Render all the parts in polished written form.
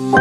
Hi,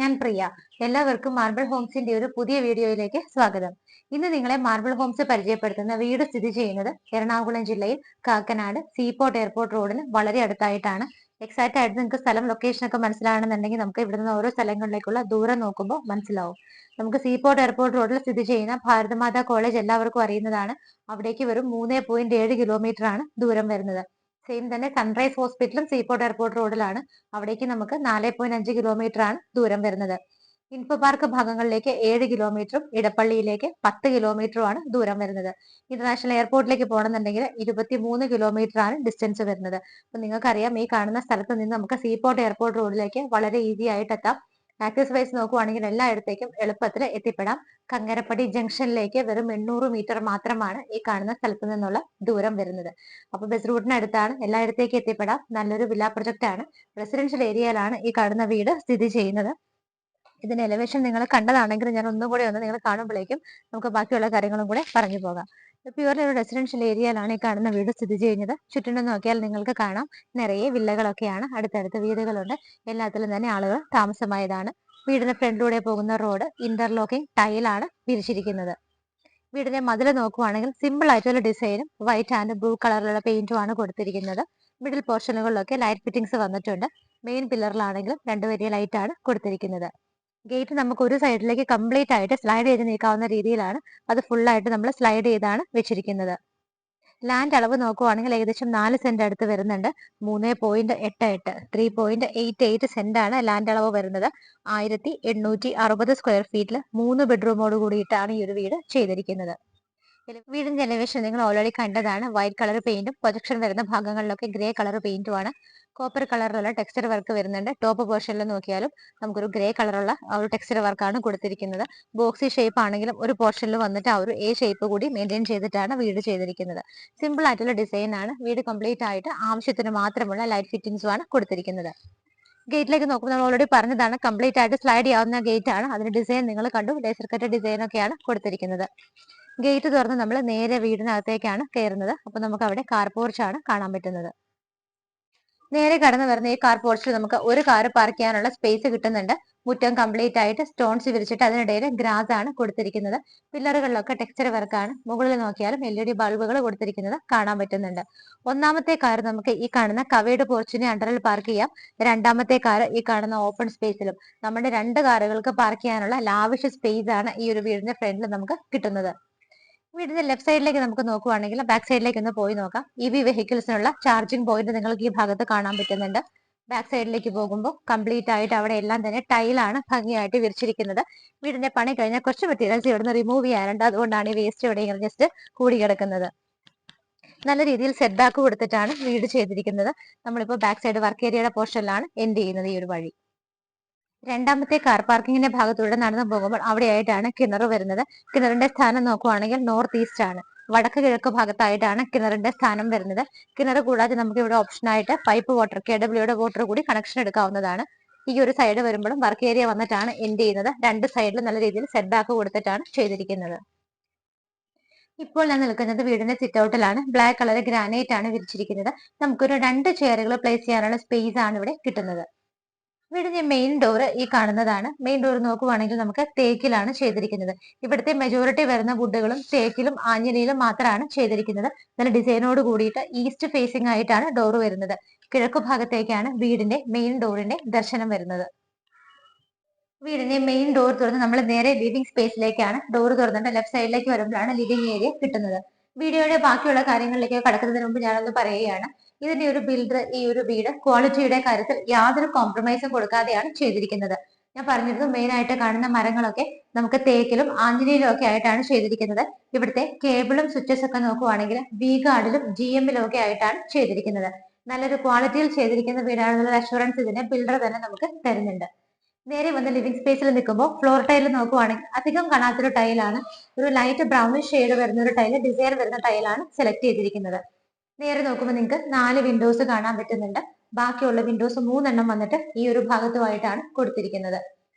ഞാൻ പ്രിയ. എല്ലാവർക്കും marble ഹോംസിന്റെ ഒരു പുതിയ വീഡിയോയിലേക്ക് സ്വാഗതം. ഇന്ന് നിങ്ങളെ മാർബിൾ ഹോംസ് പരിചയപ്പെടുത്തുന്ന വീട് സ്ഥിതി ചെയ്യുന്നത് എറണാകുളം ജില്ലയിൽ കാക്കനാട് സീപോർട്ട് എയർപോർട്ട് റോഡിന് വളരെ അടുത്തായിട്ടാണ്. എക്സാക്റ്റ് ആയിട്ട് നിങ്ങൾക്ക് സ്ഥലം ലൊക്കേഷൻ ഒക്കെ മനസ്സിലാണെന്നുണ്ടെങ്കിൽ നമുക്ക് ഇവിടുന്ന് ഓരോ സ്ഥലങ്ങളിലേക്കുള്ള ദൂരം നോക്കുമ്പോൾ മനസ്സിലാവും. നമുക്ക് സീപോർട്ട് എയർപോർട്ട് റോഡിൽ സ്ഥിതി ചെയ്യുന്ന ഭാരതമാതാ കോളേജ് എല്ലാവർക്കും അറിയുന്നതാണ്. അവിടേക്ക് വെറും 3.7 കിലോമീറ്റർ ആണ് ദൂരം വരുന്നത്. സെയിം തന്നെ സൺറൈസ് ഹോസ്പിറ്റലും സീപോർട്ട് എയർപോർട്ട് റോഡിലാണ്. അവിടേക്ക് നമുക്ക് 4.5 കിലോമീറ്റർ ആണ് ദൂരം വരുന്നത്. ഇൻഫോ പാർക്ക് ഭാഗങ്ങളിലേക്ക് 7 കിലോമീറ്ററും ഇടപ്പള്ളിയിലേക്ക് 10 കിലോമീറ്ററുമാണ് ദൂരം വരുന്നത്. ഇന്റർനാഷണൽ എയർപോർട്ടിലേക്ക് പോകണമെന്നുണ്ടെങ്കിൽ 23 കിലോമീറ്റർ ആണ് ഡിസ്റ്റൻസ് വരുന്നത്. അപ്പൊ നിങ്ങൾക്കറിയാം, ഈ കാണുന്ന സ്ഥലത്ത് നിന്ന് നമുക്ക് സീപോർട്ട് എയർപോർട്ട് റോഡിലേക്ക് വളരെ ഈസി ആയിട്ട് എത്താം. ആക്സസ് വൈസ് നോക്കുവാണെങ്കിൽ എല്ലായിടത്തേക്കും എളുപ്പത്തിൽ എത്തിപ്പെടാം. കങ്ങരപ്പടി ജംഗ്ഷനിലേക്ക് വെറും 800 മീറ്റർ മാത്രമാണ് ഈ കാണുന്ന സ്ഥലത്ത് നിന്നുള്ള ദൂരം വരുന്നത്. അപ്പൊ ബസ് റൂട്ടിനടുത്താണ്, എല്ലായിടത്തേക്കും എത്തിപ്പെടാം. നല്ലൊരു വില്ല പ്രൊജക്ട് ആണ്. റെസിഡൻഷ്യൽ ഏരിയയിലാണ് ഈ കാണുന്ന വീട് സ്ഥിതി ചെയ്യുന്നത്. ഇതിന്റെ എലവേഷൻ നിങ്ങൾ കണ്ടതാണെങ്കിൽ ഞാൻ ഒന്നും കൂടെ നിങ്ങൾ കാണുമ്പോഴേക്കും നമുക്ക് ബാക്കിയുള്ള കാര്യങ്ങളും കൂടെ പറഞ്ഞു പോകാം. പ്യുവർലി ഒരു റെസിഡൻഷ്യൽ ഏരിയയിലാണ് ഈ കാണുന്ന വീട് സ്ഥിതി ചെയ്യുന്നത്. ചുറ്റിനും നോക്കിയാൽ നിങ്ങൾക്ക് കാണാം, നിറയെ വില്ലകളൊക്കെയാണ്. അടുത്തടുത്ത് വീടുകളുണ്ട്. എല്ലാത്തിലും തന്നെ ആളുകൾ താമസമായതാണ്. വീടിന് ഫ്രണ്ടിലൂടെ പോകുന്ന റോഡ് ഇന്റർലോക്കിംഗ് ടൈലാണ് വിരിച്ചിരിക്കുന്നത്. വീടിന്റെ മതിൽ നോക്കുവാണെങ്കിൽ സിമ്പിൾ ആയിട്ടുള്ള ഡിസൈനും വൈറ്റ് ആൻഡ് ബ്ലൂ കളറിലുള്ള പെയിന്റും ആണ് കൊടുത്തിരിക്കുന്നത്. മിഡിൽ പോർഷനുകളിലൊക്കെ ലൈറ്റ് ഫിറ്റിംഗ്സ് വന്നിട്ടുണ്ട്. മെയിൻ പില്ലറിലാണെങ്കിലും 2 വലിയ ലൈറ്റ് ആണ് കൊടുത്തിരിക്കുന്നത്. ഗേറ്റ് നമുക്ക് ഒരു സൈഡിലേക്ക് കംപ്ലീറ്റ് ആയിട്ട് സ്ലൈഡ് ചെയ്ത് നീക്കാവുന്ന രീതിയിലാണ്. അത് ഫുൾ ആയിട്ട് നമ്മൾ സ്ലൈഡ് ചെയ്താണ് വെച്ചിരിക്കുന്നത്. ലാൻഡ് അളവ് നോക്കുവാണെങ്കിൽ ഏകദേശം 4 സെന്റ് അടുത്ത് വരുന്നുണ്ട്. 3.88 3.88 സെന്റ് ആണ് ലാൻഡ് അളവ് വരുന്നത്. 1860 സ്ക്വയർ ഫീറ്റിൽ 3 ബെഡ്റൂമോട് കൂടിയിട്ടാണ് ഈ ഒരു വീട് ചെയ്തിരിക്കുന്നത്. വീടിന്റെ എലിവേഷൻ നിങ്ങൾ ഓൾറെഡി കണ്ടതാണ്. വൈറ്റ് കളർ പെയിന്റും പ്രൊജക്ഷൻ വരുന്ന ഭാഗങ്ങളിലൊക്കെ ഗ്രേ കളർ പെയിന്റുമാണ്. കോപ്പർ കളറിലുള്ള ടെക്സ്ചർ വർക്ക് വരുന്നുണ്ട്. ടോപ്പ് പോർഷനിൽ നോക്കിയാലും നമുക്കൊരു ഗ്രേ കളറുള്ള ഒരു ടെക്സ്ചർ വർക്കാണ് കൊടുത്തിരിക്കുന്നത്. ബോക്സി ഷേപ്പ് ആണെങ്കിലും ഒരു പോർഷനിൽ വന്നിട്ട് ആ ഒരു എ ഷേപ്പ് കൂടി മെയിൻറ്റെയിൻ ചെയ്തിട്ടാണ് വീട് ചെയ്തിരിക്കുന്നത്. സിമ്പിൾ ആയിട്ടുള്ള ഡിസൈൻ ആണ്. വീട് കംപ്ലീറ്റ് ആയിട്ട് ആവശ്യത്തിന് മാത്രമുള്ള ലൈറ്റ് ഫിറ്റിംഗ്സും ആണ് കൊടുത്തിരിക്കുന്നത്. ഗേറ്റിലേക്ക് നോക്കുമ്പോൾ നമ്മൾ ഓൾറെഡി പറഞ്ഞതാണ്, കംപ്ലീറ്റ് ആയിട്ട് സ്ലൈഡ് ചെയ്യാവുന്ന ഗേറ്റ് ആണ്. അതിന്റെ ഡിസൈൻ നിങ്ങൾ കണ്ടു. ലേസർ കട്ട് ഡിസൈൻ ഒക്കെയാണ് കൊടുത്തിരിക്കുന്നത്. ഗേറ്റ് തുറന്ന് നമ്മൾ നേരെ വീടിനകത്തേക്കാണ് കയറുന്നത്. അപ്പൊ നമുക്ക് അവിടെ കാർ പോർച്ചാണ് കാണാൻ പറ്റുന്നത്. നേരെ കടന്നു വരുന്ന ഈ കാർ പോർച്ചിൽ നമുക്ക് ഒരു കാർ പാർക്ക് ചെയ്യാനുള്ള സ്പേസ് കിട്ടുന്നുണ്ട്. മുറ്റം കംപ്ലീറ്റ് ആയിട്ട് സ്റ്റോൺസ് വിരിച്ചിട്ട് അതിനിടയിൽ ഗ്രാസ് ആണ് കൊടുത്തിരിക്കുന്നത്. പില്ലറുകളിലൊക്കെ ടെക്സ്ചർ വർക്കാണ്. മുകളിൽ നോക്കിയാലും LED ബൾബുകൾ കൊടുത്തിരിക്കുന്നത് കാണാൻ പറ്റുന്നുണ്ട്. ഒന്നാമത്തെ കാർ നമുക്ക് ഈ കാണുന്ന കവേഡ് പോർച്ചിനെ അണ്ടറിൽ പാർക്ക് ചെയ്യാം. രണ്ടാമത്തെ കാർ ഈ കാണുന്ന ഓപ്പൺ സ്പേസിലും. നമ്മുടെ 2 കാറുകൾക്ക് പാർക്ക് ചെയ്യാനുള്ള ലാവിഷ് സ്പേസ് ആണ് ഈ ഒരു വീടിന്റെ ഫ്രണ്ടിൽ നമുക്ക് കിട്ടുന്നത്. വീടിന്റെ ലെഫ്റ്റ് സൈഡിലേക്ക് നമുക്ക് നോക്കുവാണെങ്കിൽ ബാക്ക് സൈഡിലേക്ക് ഒന്ന് പോയി നോക്കാം. EV വെഹിക്കിൾസിനുള്ള ചാർജിംഗ് പോയിന്റ് നിങ്ങൾക്ക് ഈ ഭാഗത്ത് കാണാൻ പറ്റുന്നുണ്ട്. ബാക്ക് സൈഡിലേക്ക് പോകുമ്പോൾ കംപ്ലീറ്റ് ആയിട്ട് അവിടെ എല്ലാം തന്നെ ടൈലാണ് ഭംഗിയായിട്ട് വിരിച്ചിരിക്കുന്നത്. വീടിന്റെ പണി കഴിഞ്ഞാൽ കുറച്ച് മെറ്റീരിയൽസ് ഇവിടുന്ന് റിമൂവ് ചെയ്യാറുണ്ട്. അതുകൊണ്ടാണ് ഈ വേസ്റ്റ് ഇവിടെ ഇങ്ങനെ ജസ്റ്റ് കൂടി കിടക്കുന്നത്. നല്ല രീതിയിൽ സെറ്റ് ബാക്ക് കൊടുത്തിട്ടാണ് വീട് ചെയ്തിരിക്കുന്നത്. നമ്മളിപ്പോൾ ബാക്ക് സൈഡ് വർക്ക് ഏരിയയുടെ പോർഷനിലാണ് എൻഡ് ചെയ്യുന്നത് ഈ ഒരു വഴി. രണ്ടാമത്തെ കാർ പാർക്കിങ്ങിന്റെ ഭാഗത്തൂടെ നടന്നു പോകുമ്പോൾ അവിടെയായിട്ടാണ് കിണർ വരുന്നത്. കിണറിന്റെ സ്ഥാനം നോക്കുവാണെങ്കിൽ നോർത്ത് ഈസ്റ്റ് ആണ്. വടക്ക് കിഴക്ക് ഭാഗത്തായിട്ടാണ് കിണറിന്റെ സ്ഥാനം വരുന്നത്. കിണർ കൂടാതെ നമുക്ക് ഇവിടെ ഓപ്ഷൻ ആയിട്ട് പൈപ്പ് വാട്ടർ KWയുടെ വാട്ടർ കൂടി കണക്ഷൻ എടുക്കാവുന്നതാണ്. ഈ ഒരു സൈഡ് വരുമ്പോഴും വർക്ക് ഏരിയ വന്നിട്ടാണ് എൻഡ് ചെയ്യുന്നത്. 2 സൈഡിലും നല്ല രീതിയിൽ സെറ്റ് ബാക്ക് കൊടുത്തിട്ടാണ് ചെയ്തിരിക്കുന്നത്. ഇപ്പോൾ ഞാൻ നിൽക്കുന്നത് വീടിന്റെ സിറ്റ് ഔട്ടിലാണ്. ബ്ലാക്ക് കളർ ഗ്രാനൈറ്റ് ആണ് വിരിച്ചിരിക്കുന്നത്. നമുക്കൊരു 2 ചെയറുകൾ പ്ലേസ് ചെയ്യാനുള്ള സ്പേസ് ആണ് ഇവിടെ കിട്ടുന്നത്. വീടിന്റെ മെയിൻ ഡോർ ഈ കാണുന്നതാണ്. മെയിൻ ഡോർ നോക്കുവാണെങ്കിൽ നമുക്ക് തേക്കിലാണ് ചെയ്തിരിക്കുന്നത്. ഇവിടുത്തെ മെജോറിറ്റി വരുന്ന വുഡുകളും തേക്കിലും ആഞ്ഞിലിയിലും മാത്രമാണ് ചെയ്തിരിക്കുന്നത്. നല്ല ഡിസൈനോട് കൂടിയിട്ട് ഈസ്റ്റ് ഫേസിംഗ് ആയിട്ടാണ് ഡോർ വരുന്നത്. കിഴക്കു ഭാഗത്തേക്കാണ് വീടിന്റെ മെയിൻ ഡോറിന്റെ ദർശനം വരുന്നത്. വീടിന്റെ മെയിൻ ഡോർ തുറന്ന് നമ്മൾ നേരെ ലിവിംഗ് സ്പേസിലേക്കാണ്. ഡോർ തുറന്നിട്ട് ലെഫ്റ്റ് സൈഡിലേക്ക് വരുമ്പോഴാണ് ലിവിംഗ് ഏരിയ കിട്ടുന്നത്. വീഡിയോയുടെ ബാക്കിയുള്ള കാര്യങ്ങളിലേക്ക് കടക്കുന്നതിന് മുമ്പ് ഞാനൊന്ന് പറയുകയാണ്. ഇതിന്റെ ഒരു ബിൽഡർ ഈ ഒരു വീട് ക്വാളിറ്റിയുടെ കാര്യത്തിൽ യാതൊരു കോംപ്രമൈസും കൊടുക്കാതെയാണ് ചെയ്തിരിക്കുന്നത്. ഞാൻ പറഞ്ഞിരുന്നു മെയിൻ ആയിട്ട് കാണുന്ന മരങ്ങളൊക്കെ നമുക്ക് തേക്കിലും ആഞ്ജനയിലും ഒക്കെ ആയിട്ടാണ് ചെയ്തിരിക്കുന്നത്. ഇവിടുത്തെ കേബിളും സ്വിച്ചസ് ഒക്കെ നോക്കുവാണെങ്കിൽ വി ഗാർഡിലും GM-ലും ഒക്കെ ആയിട്ടാണ് ചെയ്തിരിക്കുന്നത്. നല്ലൊരു ക്വാളിറ്റിയിൽ ചെയ്തിരിക്കുന്ന വീടാണെന്നുള്ള അഷുറൻസ് ഇതിനെ ബിൽഡർ തന്നെ നമുക്ക് തരുന്നുണ്ട്. നേരെ വന്ന് ലിവിംഗ് സ്പേസിൽ നിൽക്കുമ്പോൾ ഫ്ലോർ ടൈൽ നോക്കുവാണെങ്കിൽ അധികം കാണാത്തൊരു ടൈലാണ്. ഒരു ലൈറ്റ് ബ്രൗണിഷ് ഷെയ്ഡ് വരുന്ന ഒരു ടൈല്, ഡിസൈൻ വരുന്ന ടൈലാണ് സെലക്ട് ചെയ്തിരിക്കുന്നത്. നേരെ നോക്കുമ്പോൾ നിങ്ങൾക്ക് 4 വിൻഡോസ് കാണാൻ പറ്റുന്നുണ്ട്. ബാക്കിയുള്ള വിൻഡോസ് 3 വന്നിട്ട് ഈ ഒരു ഭാഗത്തുമായിട്ടാണ് കൊടുത്തിരിക്കുന്നത്.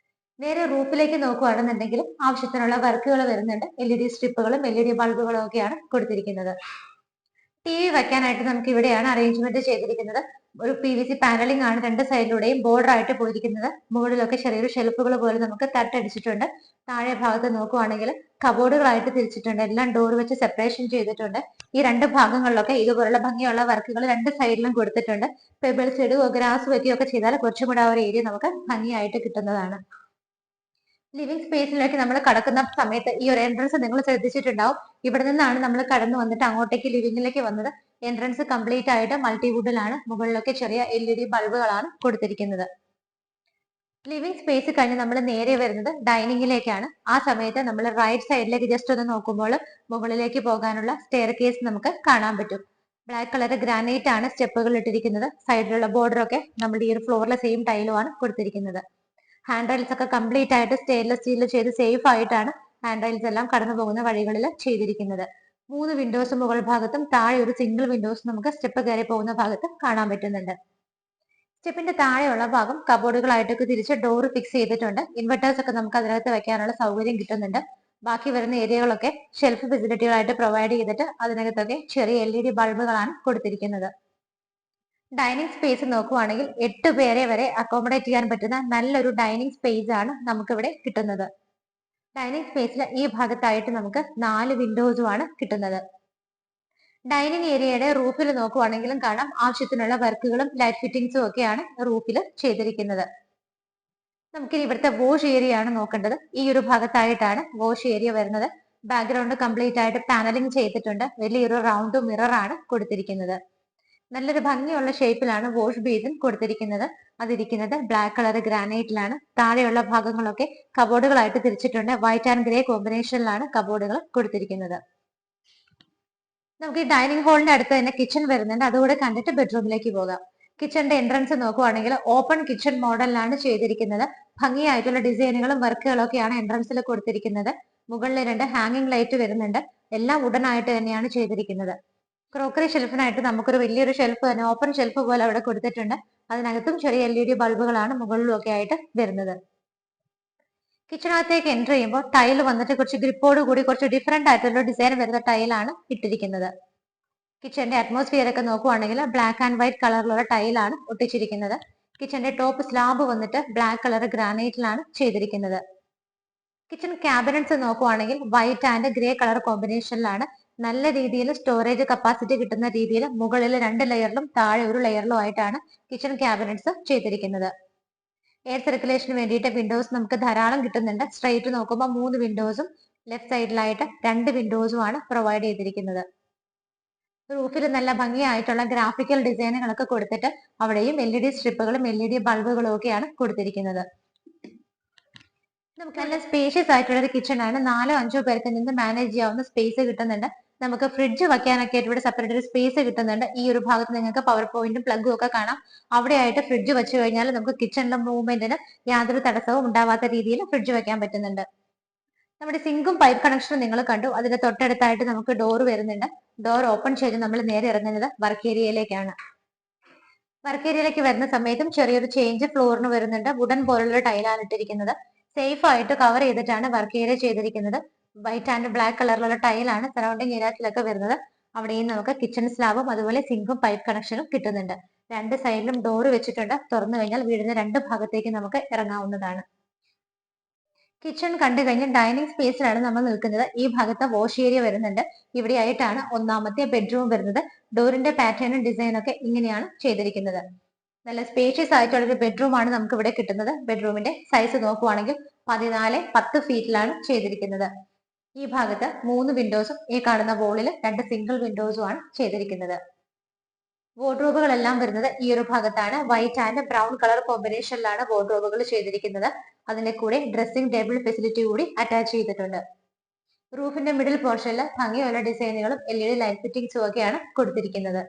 നേരെ റൂഫിലേക്ക് നോക്കുകയാണെന്നുണ്ടെങ്കിലും ആവശ്യത്തിനുള്ള വർക്കുകൾ വരുന്നുണ്ട്. LED സ്ട്രിപ്പുകളും LED ബൾബുകളും ഒക്കെയാണ് കൊടുത്തിരിക്കുന്നത്. TV വെക്കാനായിട്ട് നമുക്ക് ഇവിടെയാണ് അറേഞ്ച്മെന്റ് ചെയ്തിരിക്കുന്നത്. ഒരു PVC പാനലിംഗ് ആണ് രണ്ട് സൈഡിലൂടെയും ബോർഡർ ആയിട്ട് പോയിരിക്കുന്നത്. മുകളിലൊക്കെ ചെറിയൊരു ഷെൽഫുകൾ പോലെ നമുക്ക് തട്ടടിച്ചിട്ടുണ്ട്. താഴെ ഭാഗത്ത് നോക്കുവാണെങ്കിൽ കബോർഡുകളായിട്ട് തിരിച്ചിട്ടുണ്ട്. എല്ലാം ഡോർ വെച്ച് സെപ്പറേഷൻ ചെയ്തിട്ടുണ്ട്. ഈ രണ്ട് ഭാഗങ്ങളിലൊക്കെ ഇതുപോലുള്ള ഭംഗിയുള്ള വർക്കുകൾ രണ്ട് സൈഡിലും കൊടുത്തിട്ടുണ്ട്. പെബിൾസ് ഇടുകയോ ഗ്രാസ് വെക്കുകയോ ഒക്കെ ചെയ്താൽ കുറച്ചും കൂടെ ആ ഒരു ഏരിയ നമുക്ക് ഭംഗിയായിട്ട് കിട്ടുന്നതാണ്. ലിവിംഗ് സ്പേസിലേക്ക് നമ്മൾ കടക്കുന്ന സമയത്ത് ഈ ഒരു എൻട്രൻസ് നിങ്ങൾ ശ്രദ്ധിച്ചിട്ടുണ്ടാവും. ഇവിടെ നിന്നാണ് നമ്മൾ കടന്നു വന്നിട്ട് അങ്ങോട്ടേക്ക് ലിവിംഗിലേക്ക് വന്നത്. എൻട്രൻസ് കംപ്ലീറ്റ് ആയിട്ട് മൾട്ടിവുഡിലാണ്. മുകളിലൊക്കെ ചെറിയ LED ബൾബുകളാണ് കൊടുത്തിരിക്കുന്നത്. ലിവിംഗ് സ്പേസ് കഴിഞ്ഞ് നമ്മൾ നേരെ വരുന്നത് ഡൈനിങ്ങിലേക്കാണ്. ആ സമയത്ത് നമ്മൾ റൈറ്റ് സൈഡിലേക്ക് ജസ്റ്റ് ഒന്ന് നോക്കുമ്പോൾ മുകളിലേക്ക് പോകാനുള്ള സ്റ്റെയർ കേസ് നമുക്ക് കാണാൻ പറ്റും. ബ്ലാക്ക് കളർ ഗ്രാനൈറ്റ് ആണ് സ്റ്റെപ്പുകൾ ഇട്ടിരിക്കുന്നത്. സൈഡിലുള്ള ബോർഡർ ഒക്കെ നമ്മുടെ ഈ ഒരു ഫ്ലോറിലെ സെയിം ടൈലുമാണ് കൊടുത്തിരിക്കുന്നത്. ഹാൻഡ് റൈൽസ് ഒക്കെ കംപ്ലീറ്റ് ആയിട്ട് സ്റ്റെയിൻലെസ് സ്റ്റീൽ ചെയ്ത് സേഫ് ആയിട്ടാണ് ഹാൻഡ് റൈൽസ് എല്ലാം കടന്നു പോകുന്ന വഴികളിൽ ചെയ്തിരിക്കുന്നത്. 3 വിൻഡോസ് മുകൾ ഭാഗത്തും താഴെ ഒരു സിംഗിൾ വിൻഡോസ് നമുക്ക് സ്റ്റെപ്പ് കയറി പോകുന്ന ഭാഗത്ത് കാണാൻ പറ്റുന്നുണ്ട്. സ്റ്റെപ്പിന്റെ താഴെയുള്ള ഭാഗം കബോർഡുകളായിട്ടൊക്കെ തിരിച്ച് ഡോർ ഫിക്സ് ചെയ്തിട്ടുണ്ട്. ഇൻവെർട്ടേഴ്സ് ഒക്കെ നമുക്ക് അതിനകത്ത് വെക്കാനുള്ള സൗകര്യം കിട്ടുന്നുണ്ട്. ബാക്കി വരുന്ന ഏരിയകളൊക്കെ ഷെൽഫ് ഫെസിലിറ്റികളായിട്ട് പ്രൊവൈഡ് ചെയ്തിട്ട് അതിനകത്തൊക്കെ ചെറിയ LED ബൾബുകളാണ് കൊടുത്തിരിക്കുന്നത്. ഡൈനിങ് സ്പേസ് നോക്കുവാണെങ്കിൽ 8 പേരെ വരെ അക്കോമഡേറ്റ് ചെയ്യാൻ പറ്റുന്ന നല്ലൊരു ഡൈനിങ് സ്പേസ് ആണ് നമുക്ക് ഇവിടെ കിട്ടുന്നത്. ഡൈനിങ് സ്പേസിൽ ഈ ഭാഗത്തായിട്ട് നമുക്ക് 4 വിൻഡോസുമാണ് കിട്ടുന്നത്. ഡൈനിങ് ഏരിയയുടെ റൂഫിൽ നോക്കുവാണെങ്കിലും കാണാം ആവശ്യത്തിനുള്ള വർക്കുകളും ലൈറ്റ് ഫിറ്റിംഗ്സും ഒക്കെയാണ് റൂഫിൽ ചെയ്തിരിക്കുന്നത്. നമുക്കിനി ഇവിടുത്തെ വാഷ് ഏരിയ ആണ് നോക്കേണ്ടത്. ഈ ഒരു ഭാഗത്തായിട്ടാണ് വാഷ് ഏരിയ വരുന്നത്. ബാക്ക്ഗ്രൗണ്ട് കംപ്ലീറ്റ് ആയിട്ട് പാനലിംഗ് ചെയ്തിട്ടുണ്ട്. വലിയൊരു റൗണ്ട് മിറർ ആണ് കൊടുത്തിരിക്കുന്നത്. നല്ലൊരു ഭംഗിയുള്ള ഷേപ്പിലാണ് വാഷ് ബേസിൻ കൊടുത്തിരിക്കുന്നത്. അതിരിക്കുന്നത് ബ്ലാക്ക് കളർ ഗ്രാനൈറ്റിലാണ്. താഴെയുള്ള ഭാഗങ്ങളൊക്കെ കബോർഡുകളായിട്ട് തിരിച്ചിട്ടുണ്ട്. വൈറ്റ് ആൻഡ് ഗ്രേ കോമ്പിനേഷനിലാണ് കബോർഡുകൾ കൊടുത്തിരിക്കുന്നത്. നമുക്ക് ഈ ഡൈനിങ് ഹാളിന്റെ അടുത്ത് തന്നെ കിച്ചൺ വരുന്നുണ്ട്. അതുകൂടെ കണ്ടിട്ട് ബെഡ്റൂമിലേക്ക് പോകാം. കിച്ചണിന്റെ എൻട്രൻസ് നോക്കുവാണെങ്കിൽ ഓപ്പൺ കിച്ചൺ മോഡലിലാണ് ചെയ്തിരിക്കുന്നത്. ഭംഗിയായിട്ടുള്ള ഡിസൈനുകളും വർക്കുകളും ഒക്കെയാണ് എൻട്രൻസിൽ കൊടുത്തിരിക്കുന്നത്. മുകളിൽ 2 ഹാങ്ങിങ് ലൈറ്റ് വരുന്നുണ്ട്. എല്ലാം വുഡനായിട്ട് തന്നെയാണ് ചെയ്തിരിക്കുന്നത്. ക്രോക്കറി ഷെൽഫിനായിട്ട് നമുക്കൊരു വലിയൊരു ഷെൽഫ് തന്നെ ഓപ്പൺ ഷെൽഫ് പോലെ അവിടെ കൊടുത്തിട്ടുണ്ട്. അതിനകത്തും ചെറിയ LED ബൾബുകളാണ് മുകളിലും ഒക്കെ ആയിട്ട് വരുന്നത്. കിച്ചണകത്തേക്ക് എൻ്റർ ചെയ്യുമ്പോൾ ടൈൽ വന്നിട്ട് കുറച്ച് ഗ്രിപ്പോട് കൂടി കുറച്ച് ഡിഫറെന്റ് ആയിട്ടുള്ള ഡിസൈൻ വരുന്ന ടൈലാണ് ഇട്ടിരിക്കുന്നത്. കിച്ചന്റെ അറ്റ്മോസ്ഫിയർ ഒക്കെ നോക്കുവാണെങ്കിൽ ബ്ലാക്ക് ആൻഡ് വൈറ്റ് കളറിലുള്ള ടൈലാണ് ഒട്ടിച്ചിരിക്കുന്നത്. കിച്ചന്റെ ടോപ്പ് സ്ലാബ് വന്നിട്ട് ബ്ലാക്ക് കളർ ഗ്രാനൈറ്റിലാണ് ചെയ്തിരിക്കുന്നത്. കിച്ചൺ ക്യാബിനറ്റ്സ് നോക്കുവാണെങ്കിൽ വൈറ്റ് ആൻഡ് ഗ്രേ കളർ കോമ്പിനേഷനിലാണ്. നല്ല രീതിയിൽ സ്റ്റോറേജ് കപ്പാസിറ്റി കിട്ടുന്ന രീതിയിൽ മുകളിൽ 2 ലെയറിലും താഴെ ഒരു ലെയറിലും ആയിട്ടാണ് കിച്ചൺ ക്യാബിനറ്റ്സ് ചെയ്തിരിക്കുന്നത്. എയർ സർക്കുലേഷന് വേണ്ടിയിട്ട് വിൻഡോസ് നമുക്ക് ധാരാളം കിട്ടുന്നുണ്ട്. സ്ട്രൈറ്റ് നോക്കുമ്പോൾ 3 വിൻഡോസും ലെഫ്റ്റ് സൈഡിലായിട്ട് 2 വിൻഡോസും ആണ് പ്രൊവൈഡ് ചെയ്തിരിക്കുന്നത്. റൂഫിൽ നല്ല ഭംഗിയായിട്ടുള്ള ഗ്രാഫിക്കൽ ഡിസൈനുകളൊക്കെ കൊടുത്തിട്ട് അവിടെയും LED സ്ട്രിപ്പുകളും LED ബൾബുകളും ഒക്കെയാണ് കൊടുത്തിരിക്കുന്നത്. നമുക്ക് നല്ല സ്പേഷ്യസ് ആയിട്ടുള്ള ഒരു കിച്ചൺ ആണ്. 4-5 പേർക്ക് നിന്ന് മാനേജ് ചെയ്യാവുന്ന സ്പേസ് കിട്ടുന്നുണ്ട്. നമുക്ക് ഫ്രിഡ്ജ് വെക്കാനൊക്കെ ആയിട്ട് ഇവിടെ സെപ്പറേറ്റ് ഒരു സ്പേസ് കിട്ടുന്നുണ്ട്. ഈ ഒരു ഭാഗത്ത് നിങ്ങൾക്ക് പവർ പോയിന്റും പ്ലഗും ഒക്കെ കാണാം. അവിടെ ആയിട്ട് ഫ്രിഡ്ജ് വെച്ച് കഴിഞ്ഞാൽ നമുക്ക് കിച്ചണിലെ മൂവ്മെന്റിന് യാതൊരു തടസ്സവും ഉണ്ടാവാത്ത രീതിയിൽ ഫ്രിഡ്ജ് വെക്കാൻ പറ്റുന്നുണ്ട്. നമ്മുടെ സിങ്കും പൈപ്പ് കണക്ഷനും നിങ്ങൾ കണ്ടു. അതിന്റെ തൊട്ടടുത്തായിട്ട് നമുക്ക് ഡോർ വരുന്നുണ്ട്. ഡോർ ഓപ്പൺ ചെയ്ത് നമ്മൾ നേരെ ഇറങ്ങുന്നത് വർക്ക് ഏരിയയിലേക്കാണ്. വർക്ക് ഏരിയയിലേക്ക് വരുന്ന സമയത്തും ചെറിയൊരു ചേഞ്ച് ഫ്ലോറിന് വരുന്നുണ്ട്. വുഡൻ പോലുള്ള ടൈലാണ് ഇട്ടിരിക്കുന്നത്. സേഫ് ആയിട്ട് കവർ ചെയ്തിട്ടാണ് വർക്ക് ഏരിയ ചെയ്തിരിക്കുന്നത്. വൈറ്റ് ആൻഡ് ബ്ലാക്ക് കളറിലുള്ള ടൈലാണ് സറൗണ്ടിങ് ഏരിയയിലൊക്കെ വരുന്നത്. അവിടെയും നമുക്ക് കിച്ചൺ സ്ലാബും അതുപോലെ സിങ്കും പൈപ്പ് കണക്ഷനും കിട്ടുന്നുണ്ട്. 2 സൈഡിലും ഡോർ വെച്ചിട്ടുണ്ട്. തുറന്നു കഴിഞ്ഞാൽ വീടിന്റെ 2 ഭാഗത്തേക്ക് നമുക്ക് ഇറങ്ങാവുന്നതാണ്. കിച്ചൺ കണ്ടു കഴിഞ്ഞ് ഡൈനിങ് സ്പേസിലാണ് നമ്മൾ നിൽക്കുന്നത്. ഈ ഭാഗത്ത് വാഷ് ഏരിയ വരുന്നുണ്ട്. ഇവിടെ ആയിട്ടാണ് 1ാമത്തെ ബെഡ്റൂം വരുന്നത്. ഡോറിന്റെ പാറ്റേണും ഡിസൈനും ഒക്കെ ഇങ്ങനെയാണ് ചെയ്തിരിക്കുന്നത്. നല്ല സ്പേഷ്യസ് ആയിട്ടുള്ള ഒരു ബെഡ്റൂം ആണ് നമുക്ക് ഇവിടെ കിട്ടുന്നത്. ബെഡ്റൂമിന്റെ സൈസ് നോക്കുവാണെങ്കിൽ 14-10 ഫീറ്റിലാണ് ചെയ്തിരിക്കുന്നത്. ഈ ഭാഗത്ത് 3 വിൻഡോസും ഈ കാണുന്ന വോളിൽ 2 സിംഗിൾ വിൻഡോസും ആണ് ചെയ്തിരിക്കുന്നത്. വാർഡ്രോബുകളെല്ലാം വരുന്നത് ഈ ഒരു ഭാഗത്താണ്. വൈറ്റ് ആൻഡ് ബ്രൗൺ കളർ കോമ്പിനേഷനിലാണ് വാർഡ്രോബുകൾ ചെയ്തിരിക്കുന്നത്. അതിന്റെ കൂടെ ഡ്രസ്സിംഗ് ടേബിൾ ഫെസിലിറ്റി കൂടി അറ്റാച്ച് ചെയ്തിട്ടുണ്ട്. റൂഫിന്റെ മിഡിൽ പോർഷനിൽ ഭംഗിയുള്ള ഡിസൈനുകളും LED ലൈറ്റ് ഫിറ്റിംഗ്സും ഒക്കെയാണ് കൊടുത്തിരിക്കുന്നത്.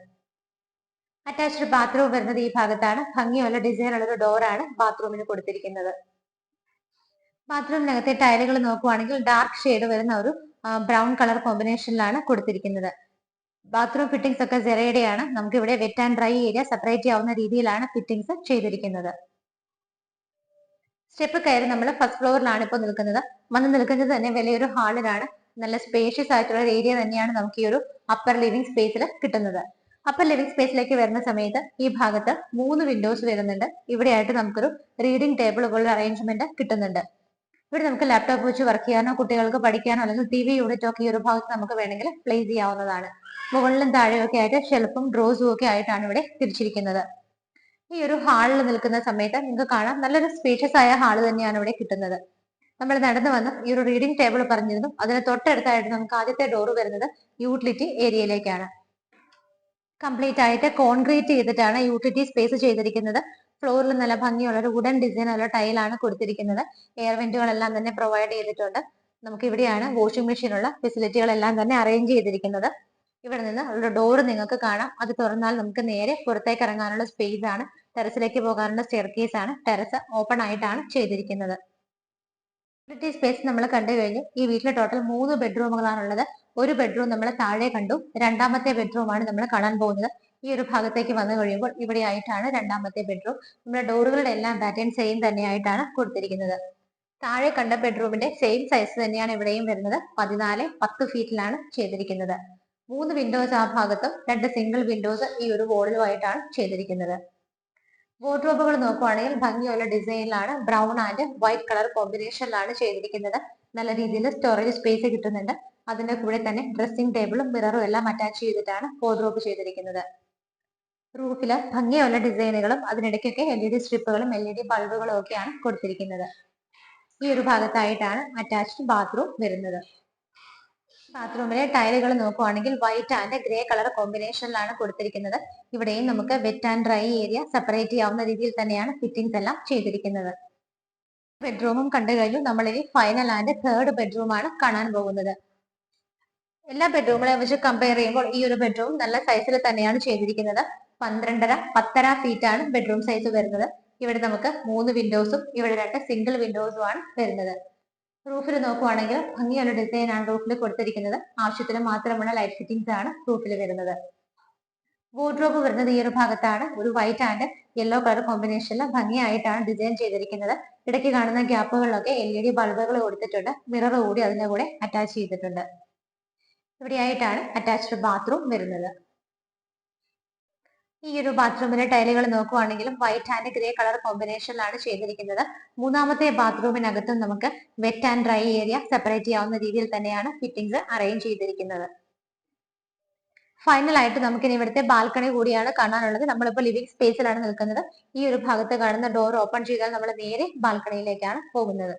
അറ്റാച്ച്ഡ് ബാത്റൂം വരുന്നത് ഈ ഭാഗത്താണ്. ഭംഗിയുള്ള ഡിസൈനുള്ള ഒരു ഡോറാണ് ബാത്റൂമിന് കൊടുത്തിരിക്കുന്നത്. ബാത്റൂമിനകത്തെ ടൈലുകൾ നോക്കുവാണെങ്കിൽ ഡാർക്ക് ഷെയ്ഡ് വരുന്ന ഒരു ബ്രൗൺ കളർ കോമ്പിനേഷനിലാണ് കൊടുത്തിരിക്കുന്നത്. ബാത്റൂം ഫിറ്റിംഗ്സ് ഒക്കെ സെറയുടെയാണ്. നമുക്ക് ഇവിടെ wet and dry area separate ചെയ്യാവുന്ന രീതിയിലാണ് ഫിറ്റിംഗ്സ് ചെയ്തിരിക്കുന്നത്. സ്റ്റെപ്പ് കയറി നമ്മൾ ഫസ്റ്റ് ഫ്ലോറിലാണ് ഇപ്പോൾ നിൽക്കുന്നത്. വന്ന് നിൽക്കുന്നത് തന്നെ വലിയൊരു ഹാളിലാണ്. നല്ല സ്പേഷ്യസ് ആയിട്ടുള്ള ഒരു ഏരിയ തന്നെയാണ് നമുക്ക് ഈ ഒരു അപ്പർ ലിവിംഗ് സ്പേസിൽ കിട്ടുന്നത്. അപ്പർ ലിവിംഗ് സ്പേസിലേക്ക് വരുന്ന സമയത്ത് ഈ ഭാഗത്ത് 3 വിൻഡോസ് വരുന്നുണ്ട്. ഇവിടെയായിട്ട് നമുക്കൊരു റീഡിംഗ് ടേബിളുകളുടെ അറേഞ്ച്മെന്റ് കിട്ടുന്നുണ്ട്. ഇവിടെ നമുക്ക് ലാപ്ടോപ്പ് വെച്ച് വർക്ക് ചെയ്യാനോ കുട്ടികൾക്ക് പഠിക്കാനോ അല്ലെങ്കിൽ TV യൂണിറ്റ് ഒക്കെ ഈ ഒരു ഭാഗത്ത് നമുക്ക് വേണമെങ്കിൽ പ്ലേസ് ചെയ്യാവുന്നതാണ്. മുകളിലും താഴെയൊക്കെ ആയിട്ട് ഷെൽഫും ഡ്രോസും ഒക്കെ ആയിട്ടാണ് ഇവിടെ തിരിച്ചിരിക്കുന്നത്. ഈ ഒരു ഹാളിൽ നിൽക്കുന്ന സമയത്ത് നിങ്ങൾക്ക് കാണാം നല്ലൊരു സ്പേഷ്യസ് ആയ ഹാള് തന്നെയാണ് ഇവിടെ കിട്ടുന്നത്. നമ്മൾ നടന്നു വന്ന് ഈ ഒരു റീഡിംഗ് ടേബിൾ പറഞ്ഞിരുന്നു. അതിന് തൊട്ടടുത്തായിട്ട് നമുക്ക് ആദ്യത്തെ ഡോർ വരുന്നത് യൂട്ടിലിറ്റി ഏരിയയിലേക്കാണ്. കംപ്ലീറ്റ് ആയിട്ട് കോൺക്രീറ്റ് ചെയ്തിട്ടാണ് യൂട്ടിലിറ്റി സ്പേസ് ചെയ്തിരിക്കുന്നത്. ഫ്ലോറിൽ നല്ല ഭംഗിയുള്ള ഒരു വുഡൻ ഡിസൈനുള്ള ടൈലാണ് കൊടുത്തിരിക്കുന്നത്. എയർ വെന്റുകളെല്ലാം തന്നെ പ്രൊവൈഡ് ചെയ്തിട്ടുണ്ട്. നമുക്ക് ഇവിടെയാണ് വാഷിംഗ് മെഷീനുള്ള ഫെസിലിറ്റികളെല്ലാം തന്നെ അറേഞ്ച് ചെയ്തിരിക്കുന്നത്. ഇവിടെ നിന്ന് ഒരു ഡോർ നിങ്ങൾക്ക് കാണാം. അത് തുറന്നാൽ നമുക്ക് നേരെ പുറത്തേക്ക് ഇറങ്ങാനുള്ള സ്പേസ് ആണ്. ടെറസിലേക്ക് പോകാനുള്ള സ്റ്റെയർകേസ് ആണ്. ടെറസ് ഓപ്പൺ ആയിട്ടാണ് ചെയ്തിരിക്കുന്നത്. യൂട്ടിലിറ്റി സ്പേസ് നമ്മൾ കണ്ടു കഴിഞ്ഞു. ഈ വീട്ടിൽ ടോട്ടൽ 3 ബെഡ്റൂമുകളാണുള്ളത്. ഒരു ബെഡ്റൂം നമ്മൾ താഴെ കണ്ടു. രണ്ടാമത്തെ ബെഡ്റൂമാണ് നമ്മൾ കാണാൻ പോകുന്നത്. ഈ ഒരു ഭാഗത്തേക്ക് വന്നു കഴിയുമ്പോൾ ഇവിടെ ആയിട്ടാണ് രണ്ടാമത്തെ ബെഡ്റൂം. നമ്മുടെ ഡോറുകളുടെ എല്ലാം പാറ്റേൺ സെയിം തന്നെയായിട്ടാണ് കൊടുത്തിരിക്കുന്നത്. താഴെ കണ്ട ബെഡ്റൂമിന്റെ സെയിം സൈസ് തന്നെയാണ് ഇവിടെയും വരുന്നത്. 14-10 ഫീറ്റിലാണ് ചെയ്തിരിക്കുന്നത്. 3 വിൻഡോസ് ആ ഭാഗത്തും 2 സിംഗിൾ വിൻഡോസ് ഈ ഒരു വോളിലുമായിട്ടാണ് ചെയ്തിരിക്കുന്നത്. വാർഡ്രോബുകൾ നോക്കുവാണെങ്കിൽ ഭംഗിയുള്ള ഡിസൈനിലാണ്. ബ്രൗൺ ആൻഡ് വൈറ്റ് കളർ കോമ്പിനേഷനിലാണ് ചെയ്തിരിക്കുന്നത്. നല്ല രീതിയിൽ സ്റ്റോറേജ് സ്പേസ് കിട്ടുന്നുണ്ട്. അതിന്റെ കൂടെ തന്നെ ഡ്രസ്സിംഗ് ടേബിളും മിററും എല്ലാം അറ്റാച്ച് ചെയ്തിട്ടാണ് വാർഡ്രോബ് ചെയ്തിരിക്കുന്നത്. റൂഫില് ഭംഗിയുള്ള ഡിസൈനുകളും അതിനിടയ്ക്കൊക്കെ LED സ്ട്രിപ്പുകളും LED ബൾബുകളും ഒക്കെയാണ് കൊടുത്തിരിക്കുന്നത്. ഈ ഒരു ഭാഗത്തായിട്ടാണ് അറ്റാച്ച്ഡ് ബാത്റൂം വരുന്നത്. ബാത്റൂമിലെ ടൈലുകൾ നോക്കുവാണെങ്കിൽ വൈറ്റ് ആൻഡ് ഗ്രേ കളർ കോമ്പിനേഷനിലാണ് കൊടുത്തിരിക്കുന്നത്. ഇവിടെയും നമുക്ക് wet and dry area separate ചെയ്യാവുന്ന രീതിയിൽ തന്നെയാണ് ഫിറ്റിംഗ്സ് എല്ലാം ചെയ്തിരിക്കുന്നത്. ബെഡ്റൂമും കണ്ടു കഴിഞ്ഞു. നമ്മൾ ഇനി ഫൈനൽ ആൻഡ് തേർഡ് ബെഡ്റൂമാണ് കാണാൻ പോകുന്നത്. എല്ലാ ബെഡ്റൂമുകളെ വെച്ച് കമ്പയർ ചെയ്യുമ്പോൾ ഈ ഒരു ബെഡ്റൂം നല്ല സൈസിൽ തന്നെയാണ് ചെയ്തിരിക്കുന്നത്. 12.5-10 ഫീറ്റ് ആണ് ബെഡ്റൂം സൈസ് വരുന്നത്. ഇവിടെ നമുക്ക് 3 വിൻഡോസും ഇവിടെ 2 സിംഗിൾ വിൻഡോസും ആണ് വരുന്നത്. റൂഫിൽ നോക്കുവാണെങ്കിൽ ഭംഗിയുള്ള ഡിസൈൻ ആണ് റൂഫിൽ കൊടുത്തിരിക്കുന്നത്. ആവശ്യത്തിന് മാത്രമുള്ള ലൈറ്റ് ഫിറ്റിംഗ്സ് ആണ് റൂഫിൽ വരുന്നത്. വാർഡ്രോബ് വരുന്നത് ഈ ഒരു ഭാഗത്താണ്. ഒരു വൈറ്റ് ആൻഡ് യെല്ലോ കളർ കോമ്പിനേഷനിൽ ഭംഗിയായിട്ടാണ് ഡിസൈൻ ചെയ്തിരിക്കുന്നത്. ഇടയ്ക്ക് കാണുന്ന ഗ്യാപ്പുകളിലൊക്കെ LED ബൾബുകൾ കൊടുത്തിട്ടുണ്ട്. മിറർ കൂടി അതിന്റെ കൂടെ അറ്റാച്ച് ചെയ്തിട്ടുണ്ട്. ഇവിടെയായിട്ടാണ് അറ്റാച്ച്ഡ് ബാത്റൂം വരുന്നത്. ഈ ഒരു ബാത്റൂമിലെ ടൈലുകൾ നോക്കുവാണെങ്കിലും വൈറ്റ് ആൻഡ് ഗ്രേ കളർ കോമ്പിനേഷനിലാണ് ചെയ്തിരിക്കുന്നത്. മൂന്നാമത്തെ ബാത്റൂമിനകത്തും നമുക്ക് wet and dry area separate ചെയ്യാവുന്ന രീതിയിൽ തന്നെയാണ് ഫിറ്റിംഗ്സ് അറേഞ്ച് ചെയ്തിരിക്കുന്നത്. ഫൈനൽ ആയിട്ട് നമുക്കിനി ഇവിടുത്തെ ബാൽക്കണി കൂടിയാണ് കാണാനുള്ളത്. നമ്മളിപ്പോൾ ലിവിംഗ് സ്പേസിലാണ് നിൽക്കുന്നത്. ഈ ഒരു ഭാഗത്ത് കാണുന്ന ഡോർ ഓപ്പൺ ചെയ്താൽ നമ്മൾ നേരെ ബാൽക്കണിയിലേക്കാണ് പോകുന്നത്.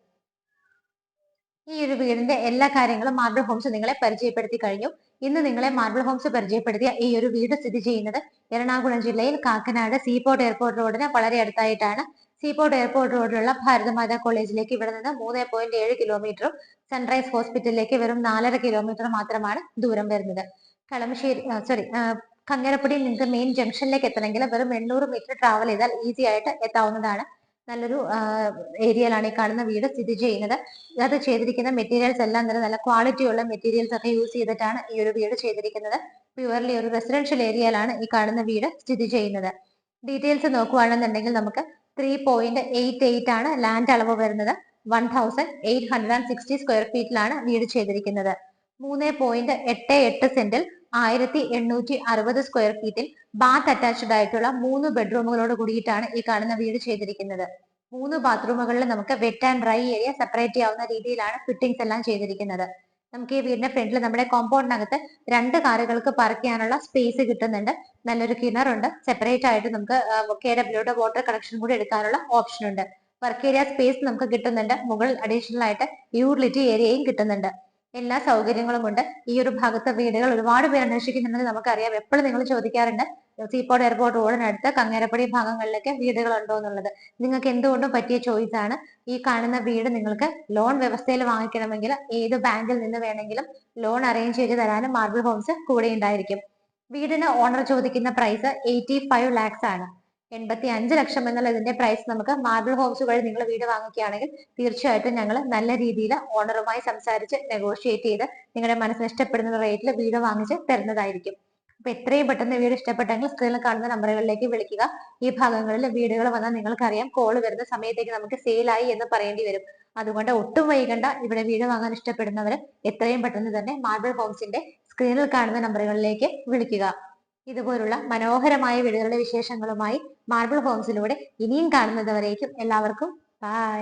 ഈ ഒരു വീടിന്റെ എല്ലാ കാര്യങ്ങളും മാർബിൾ ഹോംസ് നിങ്ങളെ പരിചയപ്പെടുത്തി കഴിഞ്ഞു. ഇന്ന് നിങ്ങളെ മാർബിൾ ഹോംസ് പരിചയപ്പെടുത്തിയ ഈ ഒരു വീട് സ്ഥിതി ചെയ്യുന്നത് എറണാകുളം ജില്ലയിൽ കാക്കനാട് സീപോർട്ട് എയർപോർട്ട് റോഡിന് വളരെ അടുത്തായിട്ടാണ്. സീപോർട്ട് എയർപോർട്ട് റോഡിലുള്ള ഭാരതമാതാ കോളേജിലേക്ക് ഇവിടെ നിന്ന് 3.7 കിലോമീറ്ററും സൺറൈസ് ഹോസ്പിറ്റലിലേക്ക് വെറും 4.5 കിലോമീറ്റർ മാത്രമാണ് ദൂരം വരുന്നത്. കങ്ങരപ്പടി നിങ്ങൾക്ക് മെയിൻ ജംഗ്ഷനിലേക്ക് എത്തണമെങ്കിൽ വെറും 800 മീറ്റർ ട്രാവൽ ചെയ്താൽ ഈസി ആയിട്ട് എത്താവുന്നതാണ്. നല്ലൊരു ഏരിയയിലാണ് ഈ കാണുന്ന വീട് സ്ഥിതി ചെയ്യുന്നത്. അത് ചെയ്തിരിക്കുന്ന മെറ്റീരിയൽസ് എല്ലാം തന്നെ നല്ല ക്വാളിറ്റി ഉള്ള മെറ്റീരിയൽസ് ഒക്കെ യൂസ് ചെയ്തിട്ടാണ് ഈ ഒരു വീട് ചെയ്തിരിക്കുന്നത്. പ്യുവർലി ഒരു റെസിഡൻഷ്യൽ ഏരിയയിലാണ് ഈ കാണുന്ന വീട് സ്ഥിതി ചെയ്യുന്നത്. ഡീറ്റെയിൽസ് നോക്കുകയാണെന്നുണ്ടെങ്കിൽ നമുക്ക് 3.88 ആണ് ലാൻഡ് അളവ് വരുന്നത്. 1860 സ്ക്വയർ ഫീറ്റിലാണ് വീട് ചെയ്തിരിക്കുന്നത്. 3.88 സെന്റിൽ 1860 സ്ക്വയർ ഫീറ്റിൽ ബാത്ത് അറ്റാച്ച്ഡ് ആയിട്ടുള്ള 3 ബെഡ്റൂമുകളോട് കൂടിയിട്ടാണ് ഈ കാണുന്ന വീട് ചെയ്തിരിക്കുന്നത്. 3 ബാത്റൂമുകളിൽ നമുക്ക് wet and dry area separate ചെയ്യാവുന്ന രീതിയിലാണ് ഫിറ്റിംഗ്സ് എല്ലാം ചെയ്തിരിക്കുന്നത്. നമുക്ക് ഈ വീടിന്റെ ഫ്രണ്ടിൽ നമ്മുടെ കോമ്പൗണ്ടിനകത്ത് 2 കാറുകൾക്ക് പാർക്ക് ചെയ്യാനുള്ള സ്പേസ് കിട്ടുന്നുണ്ട്. നല്ലൊരു കിണറുണ്ട്. സെപ്പറേറ്റ് ആയിട്ട് നമുക്ക് KWയുടെ വാട്ടർ കണക്ഷൻ കൂടി എടുക്കാനുള്ള ഓപ്ഷൻ ഉണ്ട്. വർക്ക് ഏരിയ സ്പേസ് നമുക്ക് കിട്ടുന്നുണ്ട്. മുകളിൽ അഡീഷണൽ ആയിട്ട് യൂട്ടിലിറ്റി ഏരിയയും കിട്ടുന്നുണ്ട്. എല്ലാ സൗകര്യങ്ങളും ഉണ്ട്. ഈ ഒരു ഭാഗത്തെ വീടുകൾ ഒരുപാട് പേര് അന്വേഷിക്കുന്നുണ്ടെന്ന് നമുക്കറിയാം. എപ്പോഴും നിങ്ങൾ ചോദിക്കാറുണ്ട് സീപോർട്ട് എയർപോർട്ട് റോഡിനടുത്ത് കങ്ങേരപ്പടി ഭാഗങ്ങളിലൊക്കെ വീടുകൾ ഉണ്ടോ എന്നുള്ളത്. നിങ്ങൾക്ക് എന്തുകൊണ്ടും പറ്റിയ ചോയ്സ് ആണ്. ഈ കാണുന്ന വീട് നിങ്ങൾക്ക് ലോൺ വ്യവസ്ഥയിൽ വാങ്ങിക്കണമെങ്കിൽ ഏത് ബാങ്കിൽ നിന്ന് വേണമെങ്കിലും ലോൺ അറേഞ്ച് ചെയ്ത് തരാനും മാർബിൾ ഹോംസ് കൂടെ ഉണ്ടായിരിക്കും. വീടിന് ഓണർ ചോദിക്കുന്ന പ്രൈസ് 85 lakhs ആണ്. 85 ലക്ഷം എന്നുള്ള ഇതിന്റെ പ്രൈസ് നമുക്ക് മാർബിൾ ഹോംസ് വഴി നിങ്ങൾ വീട് വാങ്ങിക്കുകയാണെങ്കിൽ തീർച്ചയായിട്ടും ഞങ്ങൾ നല്ല രീതിയിൽ ഓണറുമായി സംസാരിച്ച് നെഗോഷിയേറ്റ് ചെയ്ത് നിങ്ങളുടെ മനസ്സിന് ഇഷ്ടപ്പെടുന്ന റേറ്റിൽ വീട് വാങ്ങിച്ച് തരുന്നതായിരിക്കും. അപ്പൊ എത്രയും പെട്ടെന്ന് വീട് ഇഷ്ടപ്പെട്ടെങ്കിൽ സ്ക്രീനിൽ കാണുന്ന നമ്പറുകളിലേക്ക് വിളിക്കുക. ഈ ഭാഗങ്ങളിൽ വീടുകൾ വന്നാൽ നിങ്ങൾക്കറിയാം കോൾ വരുന്ന സമയത്തേക്ക് നമുക്ക് സെയിലായി എന്ന് പറയേണ്ടി വരും. അതുകൊണ്ട് ഒട്ടും വൈകണ്ട. ഇവിടെ വീട് വാങ്ങാൻ ഇഷ്ടപ്പെടുന്നവർ എത്രയും പെട്ടെന്ന് തന്നെ മാർബിൾ ഹോംസിന്റെ സ്ക്രീനിൽ കാണുന്ന നമ്പറുകളിലേക്ക് വിളിക്കുക. ഇതുപോലുള്ള മനോഹരമായ വീടുകളുടെ വിശേഷങ്ങളുമായി മാർബിൾ ഹോംസിലൂടെ ഇനിയും കാണുന്നത് വരേക്കും എല്ലാവർക്കും ബൈ.